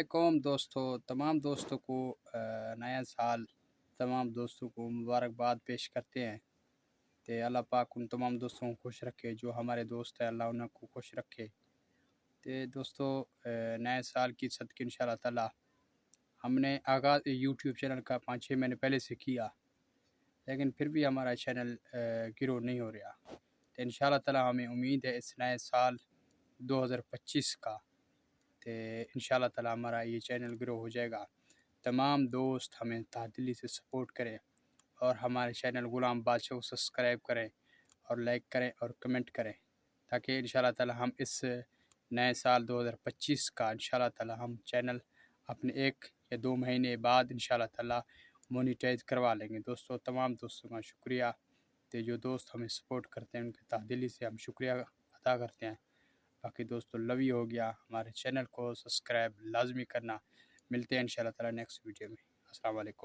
علیکم دوستوں، تمام دوستوں کو نیا سال تمام دوستوں کو مبارکباد پیش کرتے ہیں کہ اللہ پاک ان تمام دوستوں کو خوش رکھے جو ہمارے دوست ہیں، اللہ انہیں کو خوش رکھے۔ تو دوستوں، نئے سال کی صدقے انشاءاللہ تعالی ہم نے آغاز یوٹیوب چینل کا 5-6 مہینے پہلے سے کیا، لیکن پھر بھی ہمارا چینل گرو نہیں ہو رہا۔ تو انشاءاللہ تعالی ہمیں امید ہے اس نئے سال 2025 کا تو انشاءاللہ تعالی ہمارا یہ چینل گرو ہو جائے گا۔ تمام دوست ہمیں تہ دلی سے سپورٹ کریں اور ہمارے چینل غلام بادشاہ کو سبسکرائب کریں اور لائک کریں اور کمنٹ کریں، تاکہ انشاءاللہ تعالی ہم اس نئے سال 2025 کا انشاءاللہ تعالی ہم چینل اپنے 1 یا 2 مہینے بعد انشاءاللہ تعالی مونیٹائز کروا لیں گے۔ دوستوں، تمام دوستوں کا شکریہ کہ جو دوست ہمیں سپورٹ کرتے ہیں، ان کے تہ دلی سے ہم شکریہ ادا کرتے ہیں۔ باقی دوستوں، لو یو ہو گیا، ہمارے چینل کو سبسکرائب لازمی کرنا۔ ملتے ہیں انشاءاللہ تعالی نیکسٹ ویڈیو میں۔ السلام علیکم۔